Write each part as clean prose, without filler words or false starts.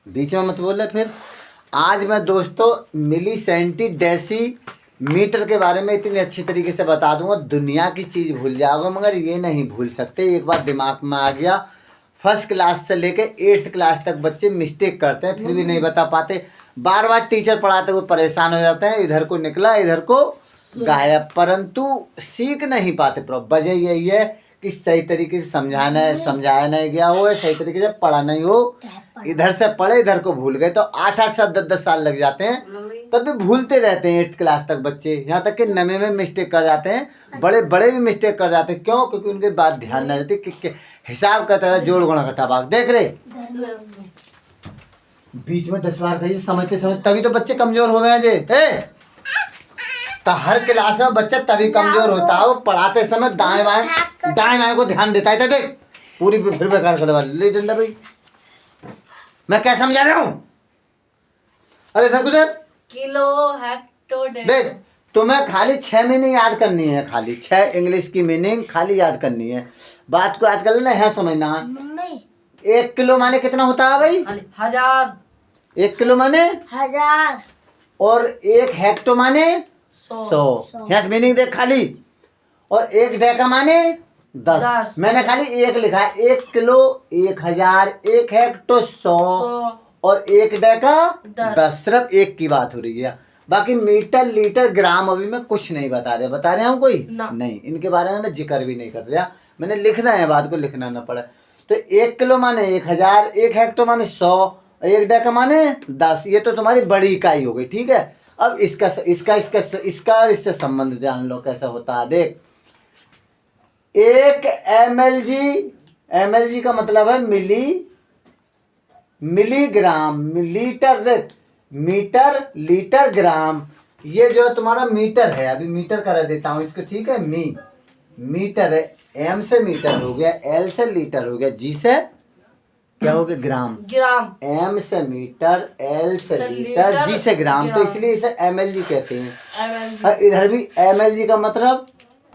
बीच में मत बोले फिर। आज मैं दोस्तों मिली सेंटी डेसी मीटर के बारे में इतनी अच्छी तरीके से बता दूंगा, दुनिया की चीज़ भूल जाओगे मगर ये नहीं भूल सकते। एक बार दिमाग में आ गया, फर्स्ट क्लास से लेके 8th क्लास तक बच्चे मिस्टेक करते हैं, फिर भी नहीं बता पाते। बार बार टीचर पढ़ाते हुए परेशान हो जाते हैं, इधर को निकला इधर को गायब, परंतु सीख नहीं पाते। वजह यही है कि सही तरीके से समझाया नहीं गया हो, सही तरीके से पढ़ा नहीं हो, इधर से पढ़े इधर को भूल गए। तो 8-8 साल 10-10 साल लग जाते हैं, तब भी भूलते रहते हैं 8th क्लास तक बच्चे। यहाँ तक कि नवे में मिस्टेक कर जाते हैं, बड़े बड़े भी मिस्टेक कर जाते हैं। क्यों? क्योंकि उनकी बात ध्यान नहीं रहती कि हिसाब करता है, जोड़ गुणा घटा भाग। देख रहे बीच में 10 बार कहिए समझते तभी तो बच्चे कमजोर हो गए हैं जे। तो हर क्लास में बच्चा तभी कमजोर होता है, वो पढ़ाते समय दाएं बाएं को ध्यान देता है। देख पूरी फिर बेकार करवा ले डंडा भाई, मैं क्या समझा रहा हूँ? अरे सर कुछ किलो हेक्टो देख, तुम्हें खाली 6 मीनिंग याद करनी है, खाली 6 इंग्लिश की मीनिंग खाली याद करनी है। बात को याद कर लेना है, समझना। 1 किलो माने कितना होता है भाई? 1000। 1 किलो माने 1000 और 1 हेक्टो माने 100। यहाँ मीनिंग देख खाली। और 1 डेका माने 10। मैंने खाली 1 लिखा है। 1 किलो 1000, 1 हेक्टो 100 और 1 डेका 10। सिर्फ 1 की बात हो रही है, बाकी मीटर लीटर ग्राम अभी मैं कुछ नहीं बता रहे हूँ कोई नहीं, इनके बारे में मैं जिक्र भी नहीं कर रहा। मैंने लिखना है, बात को लिखना ना पड़े। तो 1 किलो माने 1000, 1 हेक्टो माने 100, 1 डेका माने 10। ये तो तुम्हारी बड़ी इकाई हो गई, ठीक है। अब इसका इससे संबंध जान लो कैसा होता है। देख 1 mlg का मतलब है मिलीग्राम, लीटर। देख मीटर लीटर ग्राम, ये जो तुम्हारा मीटर है, अभी मीटर करा देता हूँ इसको, ठीक है। मीटर है, एम से मीटर हो गया, एल से लीटर हो गया, जी से क्या हो गया? ग्राम। एम से मीटर, एल से लीटर, जी से ग्राम। तो इसलिए इसे mlg कहते हैं। और इधर भी mlg का मतलब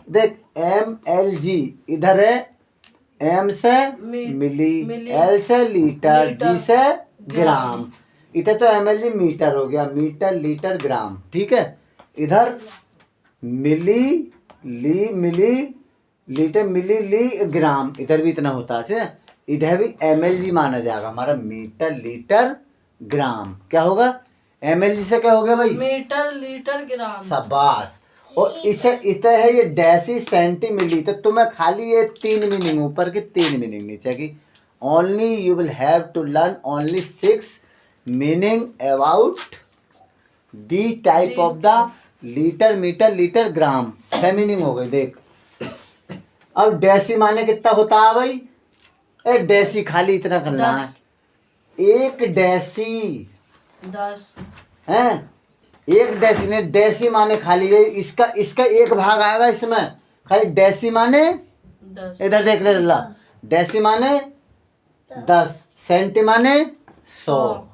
देख, mlg इधर है एम से मिली, एल से लीटर, जी से ग्राम। इधर तो mlg मीटर हो गया, मीटर लीटर ग्राम, ठीक है। इधर मिली लीटर, मिली ग्राम, इधर भी इतना होता है। इधर भी mlg माना जाएगा हमारा, मीटर लीटर ग्राम। क्या होगा? mlg से क्या हो गया भाई? मीटर लीटर ग्राम। शाबाश। और इसे इतना है ये डेसी सेंटीमिली। तो तुम्हें खाली ये 3 मीनिंग ऊपर की, 3 मीनिंग नीचे की। Only you will have to learn only 6 meaning about the type of the litre, metre litre gram. 6 meaning हो गई। देख अब डेसी माने कितना होता है भाई? डेसी खाली इतना करना है, 1 डेसी 10 है। 1 डेसी ने, डेसी माने खाली ये इसका 1 भाग आएगा इसमें, खाली डेसी माने 10। इधर देख ले लल्ला, डेसी माने 10, सेंटी माने 100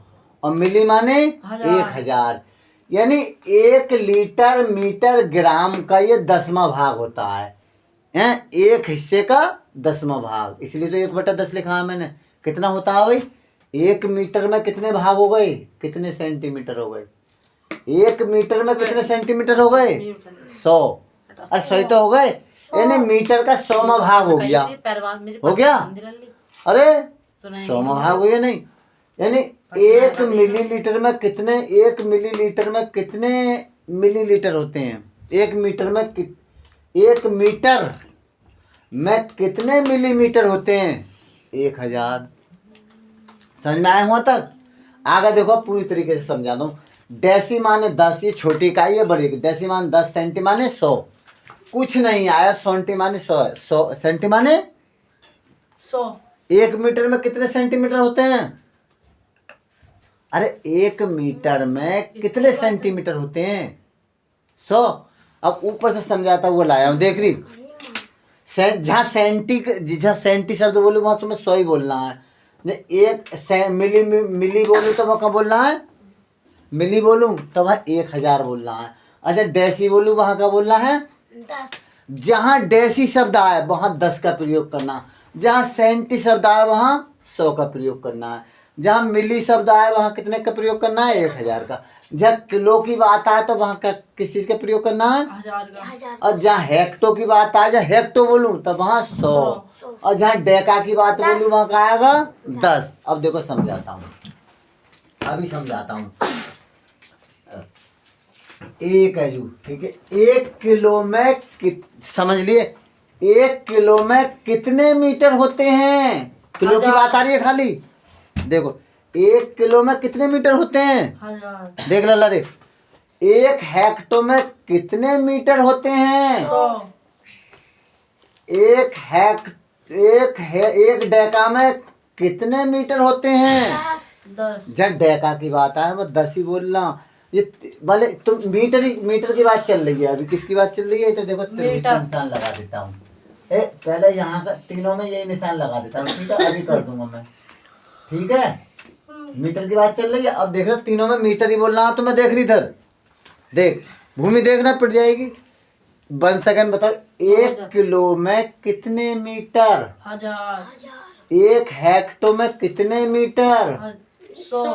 और मिली माने 1000। यानी 1 लीटर मीटर ग्राम का ये 10वां भाग होता है, 1 हिस्से का 10वां भाग। इसलिए तो 1/10 लिखा है मैंने। कितना होता है भाई? 1 मीटर में कितने भाग हो गए? कितने सेंटीमीटर हो गए? 1 मीटर में कितने सेंटीमीटर हो गए? 100। अरे 100 तो हो गए, यानी मीटर का 100वां भाग हो गया। हो गया? अरे 100वां भाग हो गया नहीं, यानी 1 मिलीलीटर में कितने, 1 मिलीलीटर में कितने मिलीलीटर होते हैं? 1 मीटर में 1 मीटर में कितने मिलीमीटर होते हैं? 1000। समझ में आया हुआ तक? आगे देखो पूरी तरीके से समझा दूं। डेसी माने 10, ये छोटी इकाई है, बड़ी। डेसी माने 10, सेंटी माने 100। कुछ नहीं आया, सेंटी माने 100, सेंटी माने 100। 1 मीटर में कितने सेंटीमीटर होते हैं? अरे 1 मीटर में कितने सेंटीमीटर होते हैं? 100। अब ऊपर से समझाता हुआ लाया हूँ, देख रही। जहाँ सेंटी शब्द बोलूँ वहाँ तुम्हें 100 ही बोलना है। 1 मिली बोलूँ तो वहाँ क्या बोलना है? मिली बोलूँ तो वहाँ 1000 बोलना है। अच्छा डेसी बोलूँ वहाँ का बोलना है 10। जहाँ डेसी शब्द आए वहाँ 10 का प्रयोग करना, जहाँ सेंटी शब्द आए वहाँ 100 का प्रयोग करना है। जहाँ मिली शब्द आए वहाँ कितने का प्रयोग करना है? 1000 का। जब किलो की बात आए तो वहाँ का किस चीज का प्रयोग करना है? 1000 का। और जहाँ हेक्टो की बात आए, जहाँ हेक्टो बोलूं तो वहाँ 100। और जहाँ डेका की बात बोलूं वहाँ का आएगा 10। अब देखो समझाता हूँ, अभी समझाता हूँ। एक है यू, ठीक है। 1 किलो में समझ लिए 1 किलो में कितने मीटर होते हैं? किलो की बात आ रही है खाली। देखो 1 किलो में कितने मीटर होते हैं? 1000। देख ला रे। 1 हेक्टो में कितने मीटर होते हैं? 100। एक डेका में कितने मीटर होते हैं? 10। जब डेका की बात आए वो 10 ही बोलना। ये भले तुम मीटर की बात चल रही है, अभी किसकी बात चल रही है? तो देखो त्रिभुज का निशान लगा देता हूँ। पहले यहाँ का तीनों में यही निशान लगा देता हूँ, ठीक है। अभी कर दूंगा मैं, ठीक है। मीटर की बात चल रही है, अब देख रहे हो तीनों में मीटर ही बोलना है। तो मैं देख रही इधर, देख भूमि देखना पिट जाएगी। 1 सेकंड बताओ, 1 किलो में कितने मीटर? 1000। 1 हेक्टो में कितने मीटर? 100।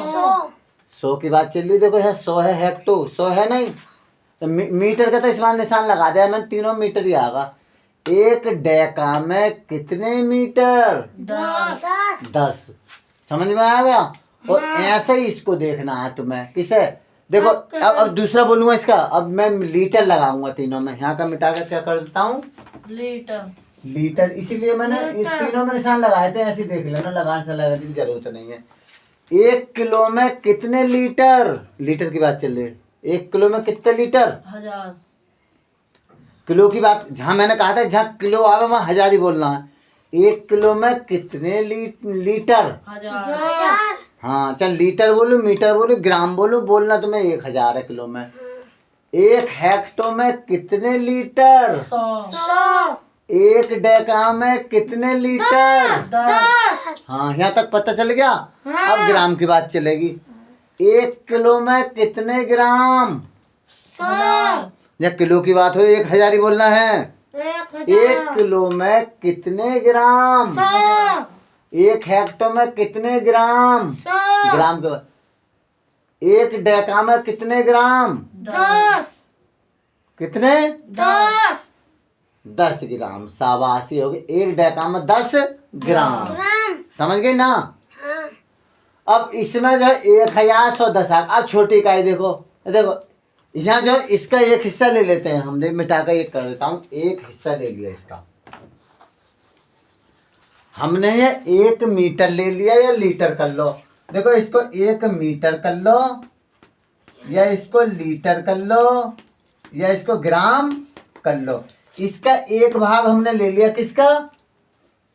100 की बात चल रही। देखो यहाँ 100 है, हेक्टो 100 है नहीं, तो मीटर का तो इसमें निशान लगा दिया मैंने, तीनों मीटर ही आएगा। 1 डेका में कितने मीटर? 10। समझ में आ गया? और ऐसे ही इसको देखना है तुम्हें। किसे? देखो अब दूसरा बोलूंगा इसका। अब मैं लीटर लगाऊंगा तीनों में, यहाँ का मिटा कर क्या कर देता हूँ? लीटर। इसीलिए मैंने इस तीनों में निशान लगाए थे, ऐसे देख लेना, लगाने से लगाने की जरूरत नहीं है। 1 किलो में कितने लीटर? लीटर की बात चल रही है। 1 किलो में कितने लीटर? 1000। किलो की बात जहाँ मैंने कहा था, जहाँ किलो आवे वहाँ 1000 ही बोलना है। 1 किलो में कितने लीटर? 1000। हाँ चल, लीटर बोलूं, मीटर बोलूं, ग्राम बोलूं, बोलना तुम्हें 1000 है किलो में। 1 हेक्टो में कितने लीटर? 100। 1 डेका में कितने लीटर? 10। हाँ यहाँ तक पता चल गया। अब ग्राम की बात चलेगी। 1 किलो में कितने ग्राम? 1000। जब किलो की बात हो 1000 ही बोलना है। 1 किलो में कितने ग्राम? 1 हेक्टो में कितने ग्राम? ग्राम के बाद 1 डेका में कितने ग्राम? 10। कितने? 10 ग्राम। शाबाशी हो गई। 1 डेका में 10 ग्राम। समझ गई ना? अब इसमें जो 1110 अब छोटी इकाई देखो, देखो यहाँ जो इसका एक हिस्सा ले लेते हैं, हमने मिटा कर एक कर देता हूँ। एक हिस्सा ले लिया इसका, हमने ये 1 मीटर ले लिया, या लीटर कर लो। देखो इसको 1 मीटर कर लो, या इसको लीटर कर लो, या इसको ग्राम कर लो। इसका एक भाग हमने ले लिया, किसका?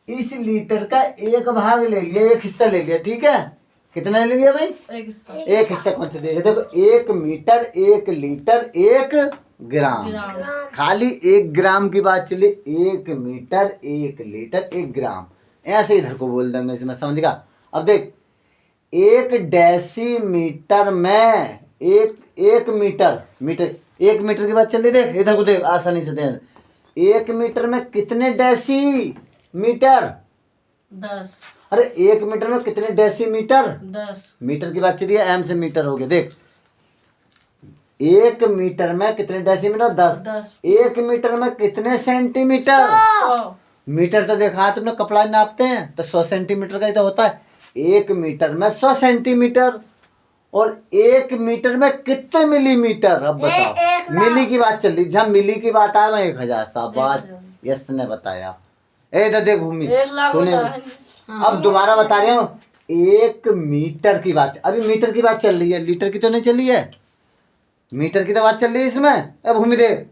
इस लीटर का एक भाग ले लिया, एक हिस्सा ले लिया, ठीक है। कितना ले लिया भाई? एक हिस्सा। कौन सा देखो, देखो 1 मीटर, 1 लीटर, 1 ग्राम। खाली 1 ग्राम की बात चली। 1 मीटर, 1 लीटर, 1 ग्राम, ऐसे इधर को बोल देंगे, इसमें समझ गया। अब देख 1 डेसीमीटर में एक मीटर, 1 मीटर की बात चल रही। देख इधर को, देख आसानी से देख। 1 मीटर में कितने डेसीमीटर? 10। अरे 1 मीटर में कितने डेसीमीटर? 10। मीटर की बात चल रही है, एम से मीटर हो गया। देख 1 मीटर में कितने डेसीमीटर? 10। 1 मीटर में कितने सेंटीमीटर? 100। मीटर तो देखा तुमने, कपड़ा नापते हैं तो 100 सेंटीमीटर का ही तो होता है। 1 मीटर में 100 सेंटीमीटर। और 1 मीटर में कितने मिलीमीटर? अब बताओ। मिली की बात चल रही, जहाँ मिली की बात आया वहाँ 1000। शाबाश, यस ने बताया। इधर देख भूमि, 1 लाख तूने अब दोबारा बता रहे हो। 1 मीटर की बात, अभी मीटर की बात चल रही है, लीटर की तो नहीं चली है। मीटर की तो बात चल रही है इसमें। अब भूमि देख,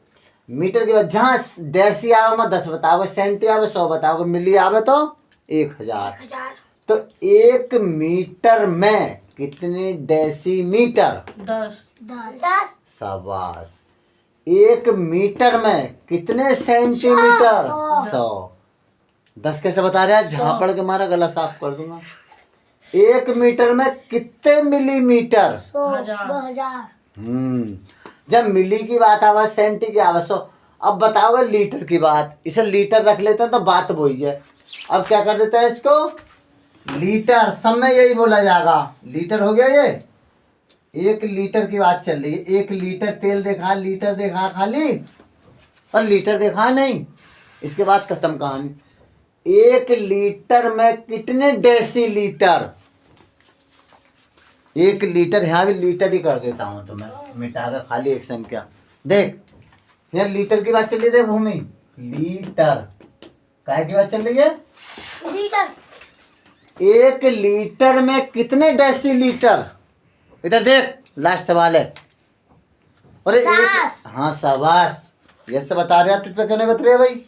मीटर की बात जहाँ डेसी आवे मैं 10 बताओगे, सेंटी आवे 100 बताओगे, मिली आवे तो 1000। तो 1 मीटर में कितने डेसीमीटर? 10। शाबाश। 1 मीटर में कितने सेंटीमीटर? 100। 10 कैसे बता रहे हैं? झापड़ के मारा गला साफ कर दूंगा। 1 मीटर में कितने मिलीमीटर? 1000। जब मिली की बात आवा, सेंटी की आवा 100। अब बताओगे लीटर की बात, इसे लीटर रख लेते हैं तो बात वही है। अब क्या कर देते हैं इसको? लीटर, सब में यही बोला जाएगा। लीटर हो गया ये। 1 लीटर की बात चल रही है। 1 लीटर तेल देखा, लीटर देखा खाली, और लीटर देखा नहीं। इसके बाद खत्म कहानी। 1 लीटर में कितने डेसी लीटर? 1 लीटर, यहाँ भी लीटर ही कर देता हूँ तो मैं मिटा कर खाली एक संख्या। देख यहाँ लीटर की बात चल रही है। देख भूमि, लीटर काय की बात चल रही है? लीटर। 1 लीटर में कितने डेसी लीटर? इधर देख, लास्ट सवाल है। अरे 10। हाँ शाबाश, ये सब बता रहे, तुझ पे क्यों नहीं बता रहे भाई?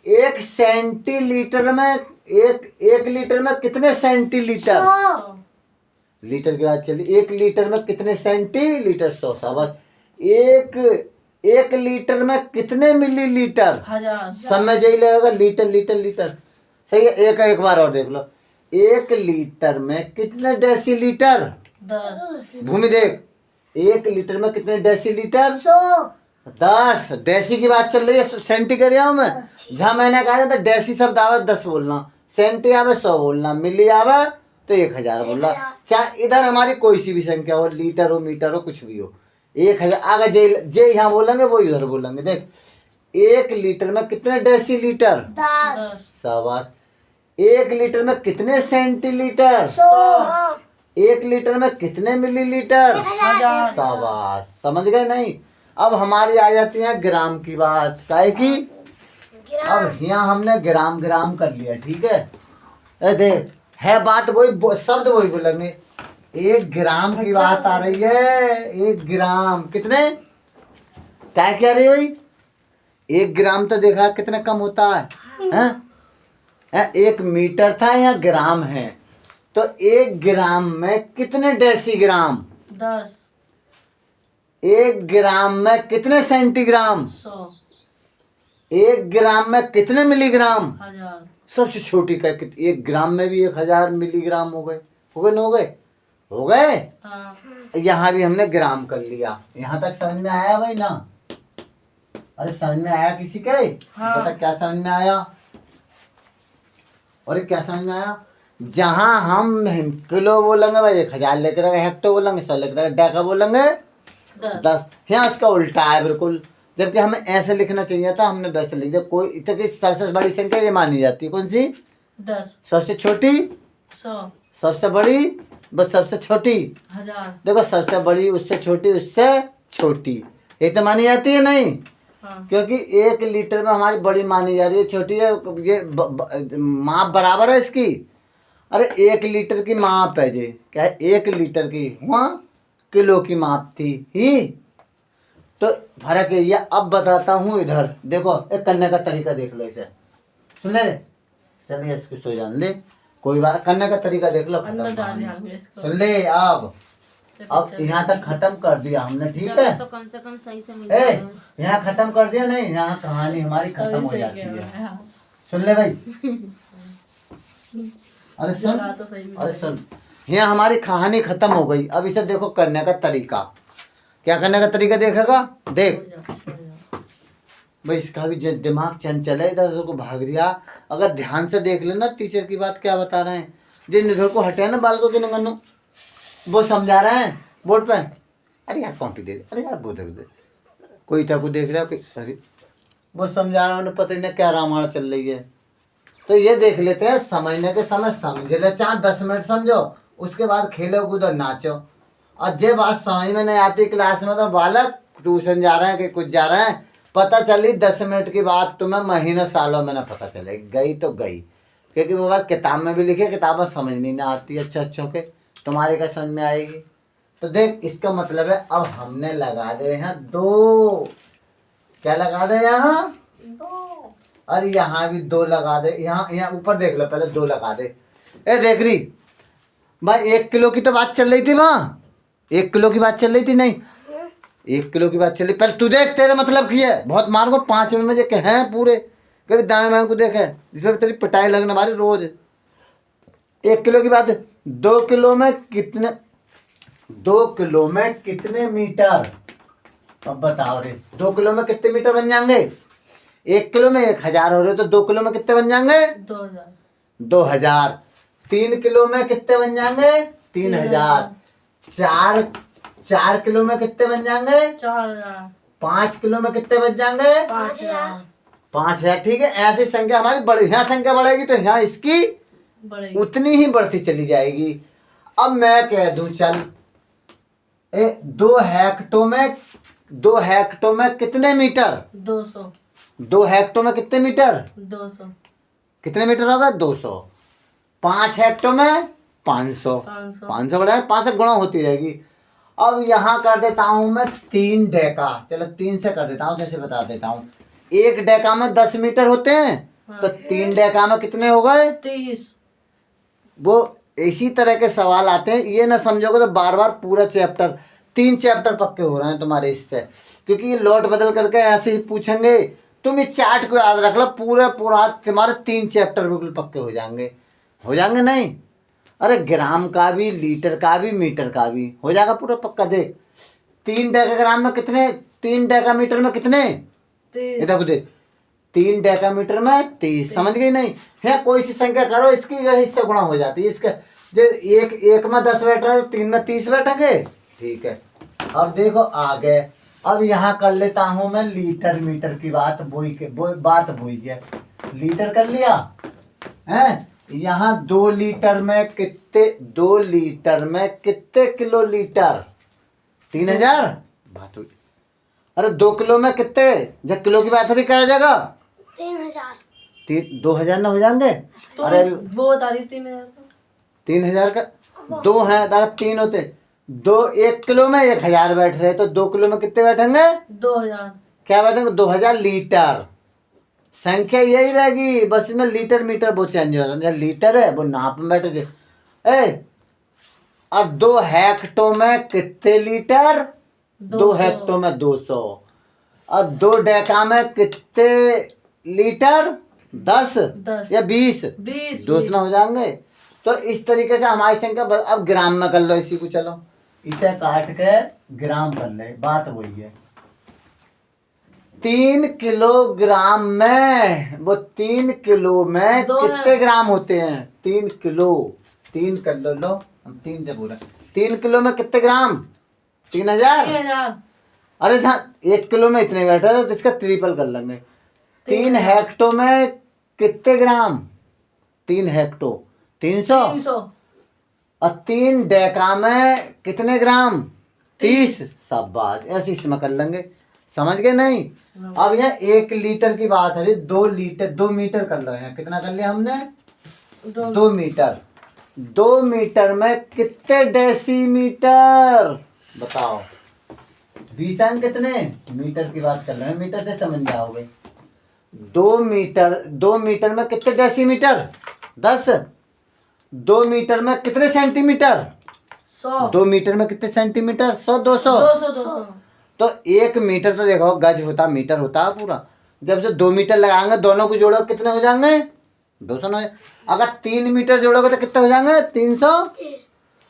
एक सेंटीलीटर में, एक लीटर में कितने सेंटीलीटर? 100। लीटर की बात चली। 1 लीटर में कितने सेंटीलीटर? 100। शाबाश। एक लीटर में कितने मिलीलीटर? 1000। सब में यही लगेगा, लीटर लीटर लीटर। सही है। एक बार और देख लो। 1 लीटर में कितने डेसीलीटर? 10। भूमि देख, 1 लीटर में कितने डेसीलीटर? 100। 10। डेसी की बात चल रही है, सेंटी कर रहा हूं मैं। जहां मैंने कहा था डेसी शब्द आवे 10 बोलना, सेंटी आवे 100 बोलना, मिली आवे तो 1000 बोलना। चाहे इधर हमारी कोई सी भी संख्या हो, लीटर हो, मीटर हो, कुछ भी हो, 1000 आगे जे यहाँ बोलेंगे वो इधर बोलेंगे। देख 1 लीटर में कितने डेसीलीटर? 10। शाबाश। 1 लीटर में कितने सेंटीलीटर? 100। 1 लीटर में कितने मिलीलीटर? 1000। शाबाश। समझ गए नहीं? अब हमारी आ जाती है ग्राम की बात। काहे की? अब यहाँ हमने ग्राम ग्राम कर लिया, ठीक है। देख है बात वही, शब्द वही बोलेंगे। 1 ग्राम की बात आ रही है। 1 ग्राम कितने? क्या क्या रही भाई? 1 ग्राम तो देखा कितना कम होता है, हैं? 1 मीटर था, यहाँ ग्राम है, तो 1 ग्राम में कितने डेसीग्राम? 10। 1 ग्राम में कितने सेंटीग्राम? 100। 1 ग्राम में कितने मिलीग्राम? 1000। सबसे छोटी का 1 ग्राम में भी 1000 मिलीग्राम हो गए। हो गए न हो गए? हो गए। हाँ। यहाँ भी हमने ग्राम कर लिया। यहाँ तक समझ में आया भाई ना? अरे समझ में आया किसी के? हाँ। पता क्या समझ में आया? अरे क्या समझ में आया? जहाँ हम किलो बोलेंगे भाई 1000 लेकर, हेक्टो बोलेंगे 100 लेकर, डेका बोलेंगे 10। यहाँ उसका उल्टा है बिल्कुल। जबकि हमें ऐसे लिखना चाहिए था, हमने वैसे लिख दिया। कोई इतने की सबसे बड़ी संख्या ये मानी जाती है, कौन सी? 10। सबसे छोटी? 100। सबसे बड़ी? बस सबसे छोटी। 1000। देखो सबसे बड़ी उससे छोटी, उससे छोटी, ये तो मानी जाती है नहीं? हाँ। क्योंकि 1 लीटर में हमारी बड़ी मानी जा रही है, छोटी है। ये माप बराबर है इसकी। अरे 1 लीटर की माप है जी, क्या है? 1 लीटर की, वहाँ किलो की माप थी ही, तो फर्क है ये। अब बताता हूँ, इधर देखो, एक करने का तरीका देख लो इसे। सुन ले, चलिए इसको सो जान दे, कोई बात। करने का तरीका देख लो, अंदर खत्म डाल कहानी। दिया इसको। सुन ले अब यहाँ तक खत्म कर दिया हमने, ठीक है। तो कम से कम सही से मिल ए जाए। यहाँ खत्म कर दिया नहीं, यहाँ कहानी हमारी खत्म हो जाती है। सुन ले भाई, अरे सुन, जगह तो सही अरे सुन, यहाँ हमारी कहानी खत्म हो गई। अब इसे देखो करने का तरीका। क्या करने का तरीका देखेगा? देख भाई, इसका भी दिमाग चंचल है, इधर उधर को भाग दिया। अगर ध्यान से देख लेना टीचर की बात क्या बता रहे हैं, जिन इधर को हटे ना बालकों के नगनु, वो समझा रहे हैं बोर्ड पे। अरे यार कॉपी दे दे, अरे यार वो देख दे, कोई था को देख रहा है, अरे वो समझा रहा है, उन्हें पता ही नहीं क्या रामायण चल रही है। तो ये देख लेते हैं, समझने के समय समझ ले, चाहे 10 मिनट समझो, उसके बाद खेलो कूदो नाचो। और जे बात समझ में नहीं आती क्लास में, तो बालक ट्यूशन जा रहे हैं कि कुछ जा रहे हैं, पता चली 10 मिनट की बात तुम्हें महीनों सालों में ना पता चले, गई तो गई। क्योंकि वो बात किताब में भी लिखी, किताब में समझ नहीं ना आती अच्छा अच्छों के, तुम्हारे क्या समझ में आएगी। तो देख इसका मतलब है, अब हमने लगा दे हैं 2। क्या लगा दे यहाँ? 2। अरे यहाँ भी 2 लगा दे। यहाँ ऊपर देख लो, पहले 2 लगा दे। ए देख रही भाई, 1 किलो की तो बात चल रही थी वहाँ, 1 किलो की बात चल रही थी नहीं, 1 किलो की बात चल रही। पहले तू देख, तेरे मतलब की है, बहुत मार को 5 में जो हैं पूरे, कभी दाएं बाएं को देखे, जिसमें तेरी पिटाई लगने वाली रोज। 1 किलो की बात है। 2 किलो में कितने, 2 किलो में कितने मीटर? अब बताओ रे, 2 किलो में कितने मीटर बन जाएंगे? 1 किलो में 1000 हो रहे, तो 2 किलो में कितने बन जाएंगे? 2000। 2000। 3 किलो में कितने बन जाएंगे? 3000। 4 किलो में कितने बन जाएंगे? 4000। 5 किलो में कितने बच जाएंगे? 5000। 5000। ठीक है, ऐसी संख्या हमारी यहाँ संख्या बढ़ेगी तो यहाँ इसकी बढ़ेगी। उतनी ही बढ़ती चली जाएगी। अब मैं कह दूं चल 2 हेक्टो में कितने मीटर? 200। 2 हेक्टो में कितने मीटर? 200। कितने मीटर होगा? 200। 5 हेक्टो में 500। 500 बढ़ा 5 से गुणा होती रहेगी। अब यहाँ कर देता हूं मैं 3 डेका। चलो 3 से कर देता हूँ, जैसे बता देता हूँ। 1 डेका में 10 मीटर होते हैं। हाँ। तो 3 डेका में कितने हो गए? 30। वो इसी तरह के सवाल आते हैं, ये ना समझोगे तो बार बार पूरा चैप्टर 3 चैप्टर पक्के हो रहे हैं तुम्हारे इससे, क्योंकि ये लौट बदल करके ऐसे ही पूछेंगे। तुम इस चार्ट को याद रख लो, पूरा तुम्हारे 3 चैप्टर बिल्कुल पक्के हो जाएंगे। हो जाएंगे नहीं? अरे ग्राम का भी, लीटर का भी, मीटर का भी हो जाएगा पूरा पक्का। देख 3 डेकाग्राम में कितने, 3 डेकामीटर में कितने? 30। ये देखो देख 3 डेकामीटर में 30। समझ गई नहीं है? कोई सी संख्या करो, इसकी जो है इससे गुणा हो जाती है। इसका जो एक में 10 बैठा है, 3 में 30 बैठेंगे। ठीक है, अब देखो आगे। अब यहाँ कर लेता हूं मैं लीटर मीटर की बात। बात बोई है, लीटर कर लिया है। यहाँ 2 लीटर में कितने, 2 लीटर में कितने किलो लीटर? 3000 बात हुई। अरे 2 किलो में कितने, जब किलो की बात है क्या जाएगा? 3000। 2000 ना हो जाएंगे? तो अरे वो बता रही 3000 का। 3000 का 2 है, अगर 3 होते 2, 1 किलो में 1000 बैठ रहे, तो 2 किलो में कितने बैठेंगे? 2000। क्या बैठेंगे? 2000 लीटर। संख्या यही रहेगी, बस इसमें लीटर मीटर वो चेंज हो जाता है। लीटर है वो नाप में बैठे थे। अब 2 हेक्टो में कितने लीटर? 2 हेक्टो में 200। और 2 डेका में कितने लीटर? 10 या 20? 20। 2 ना हो जाएंगे। तो इस तरीके से हमारी संख्या अब ग्राम में कर लो इसी को। चलो इसे काट के ग्राम कर ले, बात वही है। 3 किलोग्राम में, वो 3 किलो में कितने ग्राम होते हैं? 3 किलो, 3 कर लो, हम 3 से बोला। 3 किलो में कितने ग्राम? 3000। 3000। अरे जहाँ 1 किलो में इतने बैठे तो इसका ट्रिपल कर लेंगे। 3 हेक्टो में कितने ग्राम? 3 हेक्टो 300। 300। और 3 डेका में कितने ग्राम? 30। सब बात ऐसे इसमें कर लेंगे। समझ गए नहीं? अब यहाँ 1 लीटर की बात है, 2 लीटर, 2 मीटर कर लो। यहाँ कितना कर लिया हमने? 2 मीटर। 2 मीटर में कितने डेसीमीटर? बताओ। 20 अंक कितने? मीटर की बात कर रहे हैं, मीटर से समझ जाओगे। 2 मीटर में कितने डेसीमीटर? 10। 2 मीटर में कितने सेंटीमीटर? 100। 2 मीटर में कितने सेंटीमीटर? 100, 200। 200। तो 1 मीटर तो देखो गज होता, मीटर होता है पूरा। जब से 2 मीटर लगाएंगे, दोनों को जोड़ो कितने हो जाएंगे? 200 ना। अगर 3 मीटर जोड़ोगे तो कितने हो जाएंगे? 300।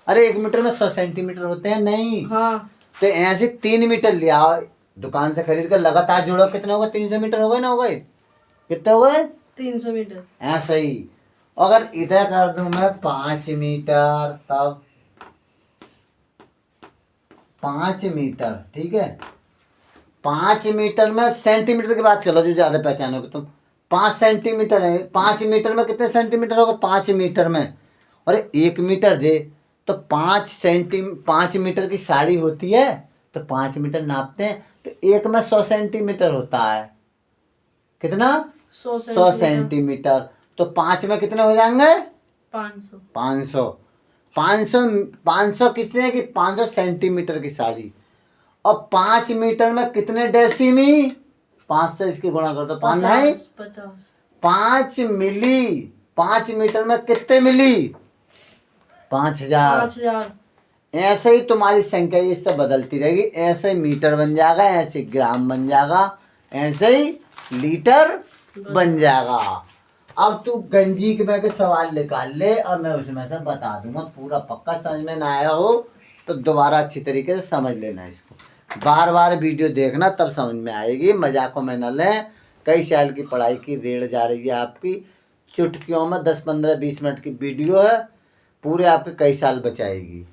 अरे 1 मीटर में 100 सेंटीमीटर होते हैं नहीं? हाँ। तो ऐसे 3 मीटर ले आओ दुकान से खरीद कर, लगातार जोड़ो कितने हो गए? 300 मीटर हो गए ना? हो गए कितने हो गए? 300 मीटर। ऐसा ही। अगर इधर कर दूं मैं 5 मीटर, तब 5 मीटर। ठीक है, 5 मीटर में सेंटीमीटर की बात चलो जो ज्यादा पहचानोगे तुम। 5 सेंटीमीटर है, 5 मीटर में कितने सेंटीमीटर होगा? 5 मीटर में। अरे 1 मीटर दे तो 5 मीटर की साड़ी होती है, तो 5 मीटर नापते हैं, तो 1 में 100 सेंटीमीटर होता है। कितना? 100 सेंटीमीटर। तो 5 में कितने हो जाएंगे? 500। 500 कितने की? 500 सेंटीमीटर की साड़ी। और 5 मीटर में कितने डेसीमी? 5 से इसकी गुणा कर दो। 5 नहीं, 50। 5 मिली। 5 मीटर में कितने मिली? 5000। 5000। ऐसे ही तुम्हारी संख्या इससे बदलती रहेगी। ऐसे ही मीटर बन जाएगा, ऐसे ग्राम बन जाएगा, ऐसे ही लीटर बन जाएगा। अब तू गंजी के सवाल निकाल ले और मैं उसमें से बता दूंगा पूरा पक्का। समझ में ना आया हो तो दोबारा अच्छी तरीके से समझ लेना इसको। बार बार वीडियो देखना तब समझ में आएगी। मजाकों में न लें। कई साल की पढ़ाई की रेड़ जा रही है आपकी, चुटकियों में 10 15 20 मिनट की वीडियो है, पूरे आपके कई साल बचाएगी।